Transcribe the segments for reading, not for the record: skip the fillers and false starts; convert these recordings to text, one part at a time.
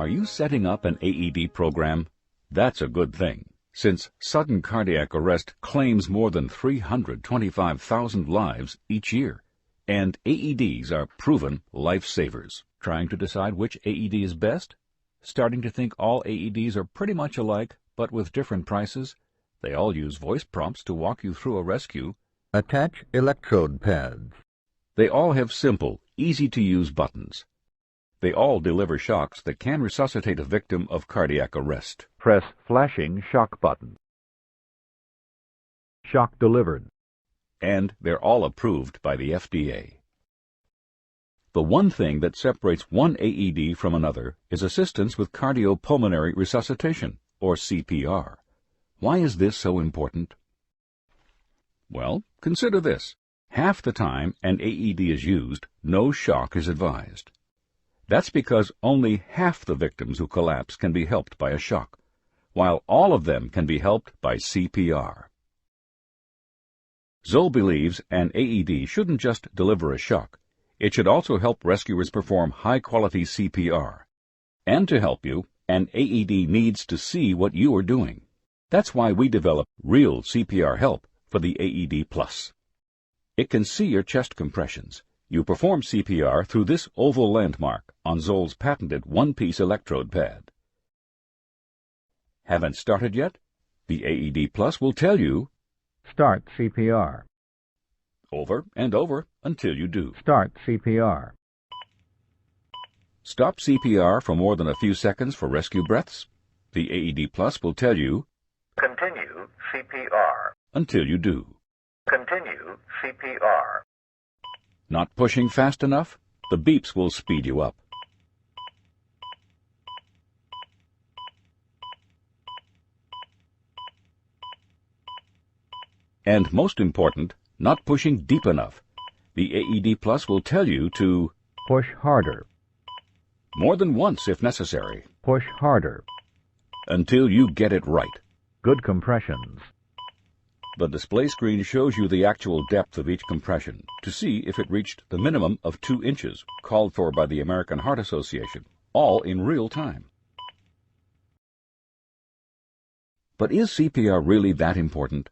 you setting up an AED program? That's a good thing, since sudden cardiac arrest claims more than 325,000 lives each year, and AEDs are proven lifesavers. Trying to decide which AED is best? Starting to think all AEDs are pretty much alike, but with different prices? They all use voice prompts to walk you through a rescue. Attach electrode pads. They all have simple, easy-to-use buttons. They all deliver shocks that can resuscitate a victim of cardiac arrest. Press flashing shock button. Shock delivered. And they're all approved by the FDA. The one thing that separates one AED from another is assistance with cardiopulmonary resuscitation, or CPR. Why is this so important? Well, consider this. Half the time an AED is used, no shock is advised. That's because only half the victims who collapse can be helped by a shock, while all of them can be helped by CPR. Zoll believes an AED shouldn't just deliver a shock. It should also help rescuers perform high-quality CPR. And to help you, an AED needs to see what you are doing. That's why we developed real CPR help for the AED Plus. It can see your chest compressions. You perform CPR through this oval landmark on Zoll's patented one-piece electrode pad. Haven't started yet? The AED Plus will tell you, Start CPR. Over and over until you do. Start CPR. Stop CPR for more than a few seconds for rescue breaths. The AED Plus will tell you, Continue CPR. Until you do. Continue CPR. Not pushing fast enough? The beeps will speed you up. And most important, not pushing deep enough. The AED Plus will tell you to push harder. More than once if necessary. Push harder. Until you get it right. Good compressions. The display screen shows you the actual depth of each compression to see if it reached the minimum of 2 inches called for by the American Heart Association, all in real time. But is CPR really that important?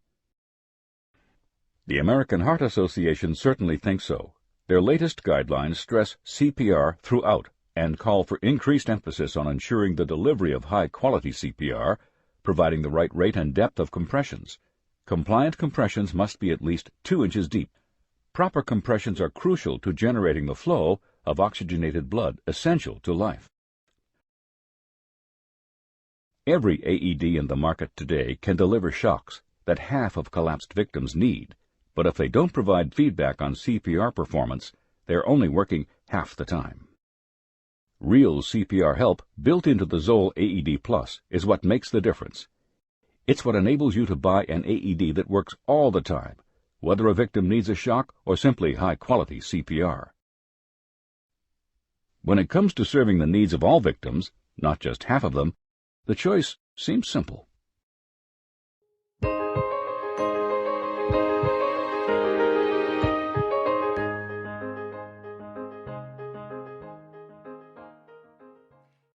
The American Heart Association certainly thinks so. Their latest guidelines stress CPR throughout and call for increased emphasis on ensuring the delivery of high-quality CPR, providing the right rate and depth of compressions. Compliant compressions must be at least 2 inches deep. Proper compressions are crucial to generating the flow of oxygenated blood essential to life. Every AED in the market today can deliver shocks that half of collapsed victims need, but if they don't provide feedback on CPR performance, they're only working half the time. Real CPR help built into the Zoll AED Plus is what makes the difference. It's what enables you to buy an AED that works all the time, whether a victim needs a shock or simply high-quality CPR. When it comes to serving the needs of all victims, not just half of them, the choice seems simple.